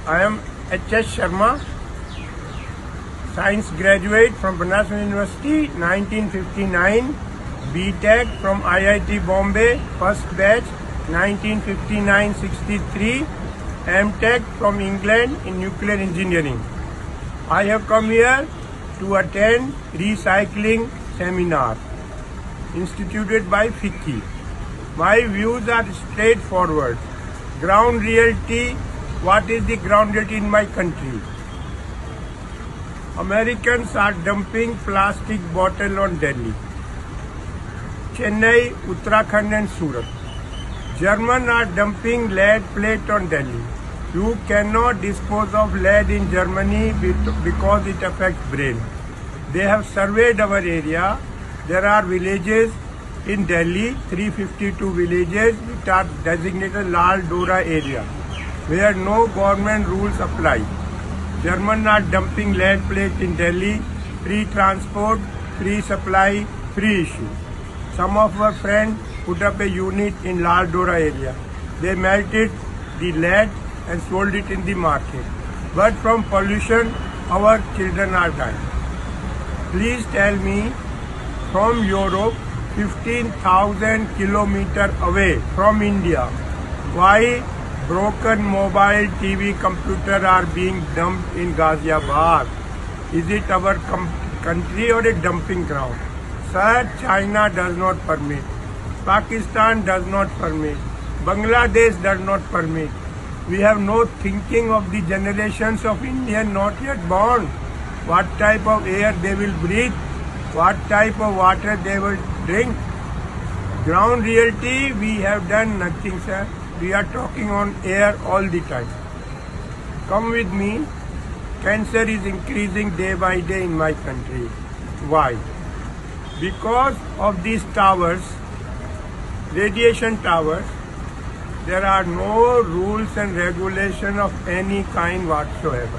I am H.S. Sharma, science graduate from Banaras University, 1959, B.Tech from IIT Bombay, first batch, 1959-63, M.Tech from England in nuclear engineering. I have come here to attend recycling seminar instituted by FICCI. My views are straightforward. Ground reality, what is the ground reality in my country? Americans are dumping plastic bottle on Delhi, Chennai, Uttarakhand and Surat. Germans are dumping lead plate on Delhi. You cannot dispose of lead in Germany because it affects brain. They have surveyed our area. There are villages in Delhi, 352 villages which are designated Lal Dora area, where no government rules apply. Germans are dumping lead plate in Delhi, free transport, free supply, free issue. Some of our friends put up a unit in Lal Dora area. They melted the lead and sold it in the market. But from pollution, our children are dying. Please tell me, from Europe, 15,000 kilometers away from India, why broken mobile TV computer are being dumped in Ghaziabad? Is it our country or a dumping ground? Sir, China does not permit. Pakistan does not permit. Bangladesh does not permit. We have no thinking of the generations of Indians not yet born. What type of air they will breathe, what type of water they will drink. Ground reality, we have done nothing, sir. We are talking on air all the time. Come with me. Cancer is increasing day by day in my country. Why? Because of these towers, radiation towers, there are no rules and regulation of any kind whatsoever.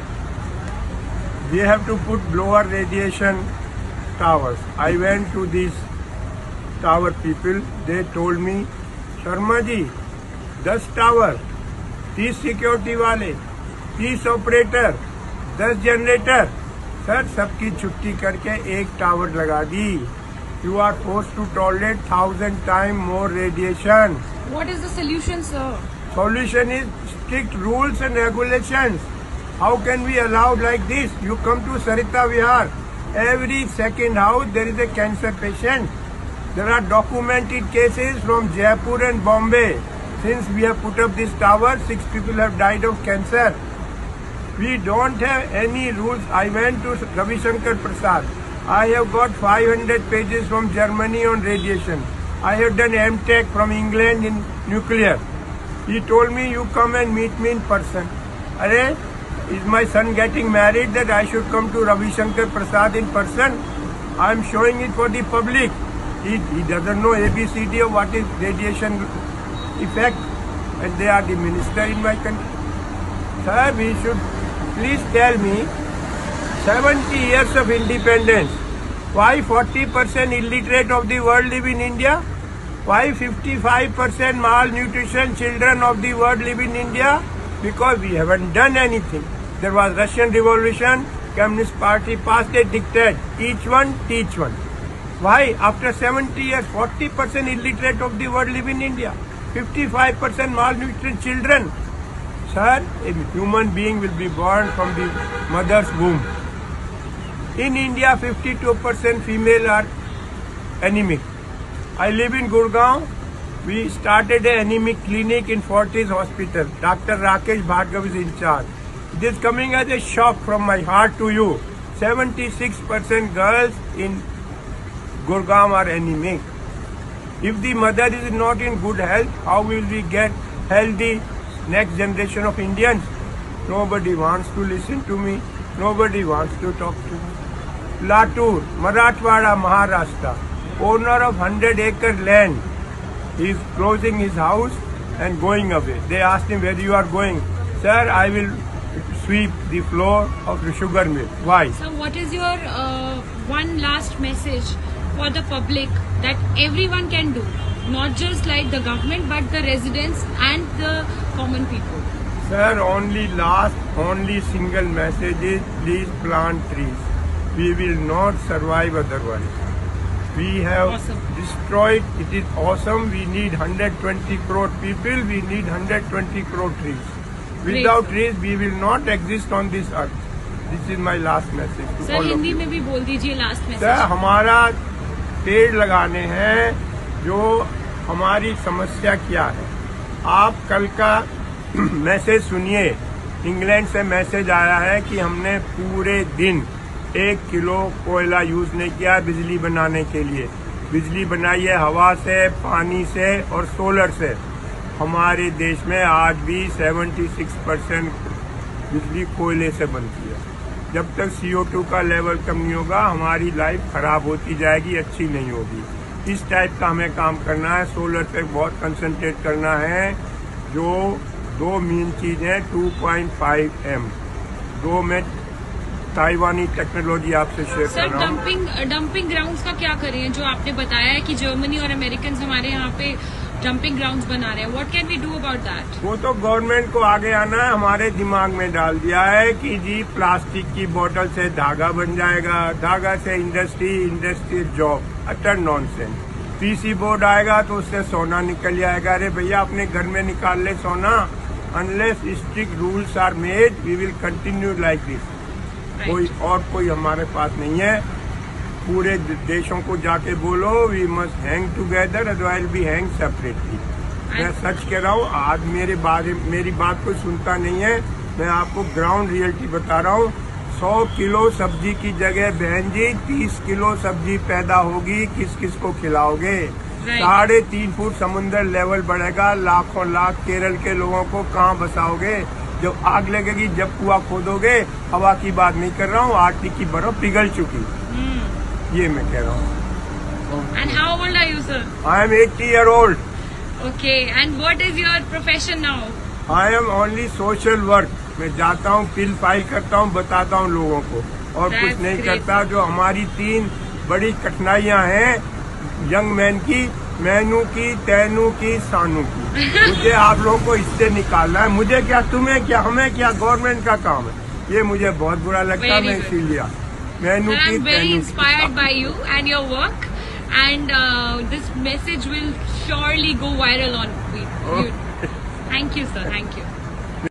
We have to put lower radiation towers. I went to these tower people. They told me, Sharma ji, 10 tower, 30 security वाले, 30 operator, 10 generator. Sir सबकी छुट्टी करके एक tower लगा दी. You are forced to tolerate 1,000 times more radiation. What is the solution, sir? Solution is strict rules and regulations. How can we allow like this? You come to Sarita Vihar, every second house there is a cancer patient. There are documented cases from Jaipur and Bombay. Since we have put up this tower, 6 people have died of cancer. We don't have any rules. I went to Ravi Shankar Prasad. I have got 500 pages from Germany on radiation. I have done M.Tech from England in nuclear. He told me, you come and meet me in person. Arey, is my son getting married that I should come to Ravi Shankar Prasad in person? I am showing it for the public. He doesn't know ABCD of what is radiation effect, and they are the minister in my country. Sir, we should please tell me, 70 years of independence, why 40% illiterate of the world live in India? Why 55% malnutrition children of the world live in India? Because we haven't done anything. There was Russian Revolution, Communist Party passed a diktat, each one teach one. Why? After 70 years, 40% illiterate of the world live in India. 55% malnutrition children. Sir, a human being will be born from the mother's womb. In India, 52% female are anemic. I live in Gurgaon. We started an anemic clinic in Fortis Hospital. Dr. Rakesh Bhargav is in charge. It is coming as a shock from my heart to you. 76% girls in Gurgaon are anemic. If the mother is not in good health, how will we get healthy next generation of Indians? Nobody wants to listen to me. Nobody wants to talk to me. Latur, Marathwada, Maharashtra, owner of 100-acre land, he is closing his house and going away. They asked him, where you are going? Sir, I will sweep the floor of the sugar mill. Why? So what is your one last message for the public that everyone can do, not just like the government but the residents and the common people? Sir, only single message is please plant trees. We will not survive otherwise. We have Awesome. destroyed, it is awesome. We need 120 crore people, we need 120 crore trees. Without trees, we will not exist on this earth. This is my last message to sir all of Hindi you. में भी बोल दीजिए last sir, message. हमारा पेड़ लगाने हैं, जो हमारी समस्या क्या है। आप कल का मैसेज सुनिए, इंग्लैंड से मैसेज आया है कि हमने पूरे दिन 1 किलो कोयला यूज नहीं किया बिजली बनाने के लिए। बिजली बनाई है हवा से, पानी से और सोलर से। हमारे देश में आज भी 76% बिजली कोयले से बनती है। जब तक CO2 का लेवल कम नहीं होगा, हमारी लाइफ खराब होती जाएगी, अच्छी नहीं होगी। इस टाइप का हमें काम करना है। सोलर पे बहुत कंसंट्रेट करना है। जो 2 मेन चीज है, 2.5 M, 2 में ताइवानी टेक्नोलॉजी आपसे शेयर सर कर रहा हूँ। डंपिंग ग्राउंड्स का क्या करें? जो आपने बताया है कि जर्मनी और अमेरिकन हमारे यहाँ पे डंपिंग ग्राउंड्स बना रहे हैं, what can we do about that? वो तो गवर्नमेंट को आगे आना है। हमारे दिमाग में डाल दिया है कि जी प्लास्टिक की बोतल से धागा बन जाएगा, धागा से industry job. Utter nonsense. PC board आएगा तो उससे सोना निकल जाएगा। अरे भैया, अपने घर में निकाल ले सोना। Unless strict rules are made, we will continue like this. कोई हमारे पास नहीं है। पूरे देशों को जाके बोलो, we must hang together, otherwise be hang separately. मैं सच कह रहा हूँ। आज मेरी बात कोई सुनता नहीं है। मैं आपको ग्राउंड रियलिटी बता रहा हूँ। 100 किलो सब्जी की जगह बहन जी 30 किलो सब्जी पैदा होगी। किस किस को खिलाओगे? 3.5 फुट समुद्र लेवल बढ़ेगा। लाखों लाख केरल के लोगों को कहाँ बसाओगे? जब आग लगेगी, जब कुआं खोदोगे। हवा की बात नहीं कर रहा हूँ, आर्टिक की बर्फ पिघल चुकी। ये मैं कह रहा हूँ। And how old are you sir? I am 80 year old. Okay, and what is your profession now? I am only social work. मैं जाता हूँ, बिल फाइल करता हूँ, बताता हूँ लोगों को, और That's कुछ नहीं great. करता। जो हमारी 3 बड़ी कठिनाइयाँ हैं यंग मैन की, मैनू की, तैनू की, सानू की, मुझे आप लोगों को इससे निकालना है। मुझे क्या, तुम्हें क्या, हमें क्या, गवर्नमेंट का काम है। ये मुझे बहुत बुरा लगता है। Very मैं good. इसीलिए मैनू Sir, की, I'm very तैनू inspired की। by you and your work, and this message will surely go viral on YouTube. Thank you, sir. Thank you.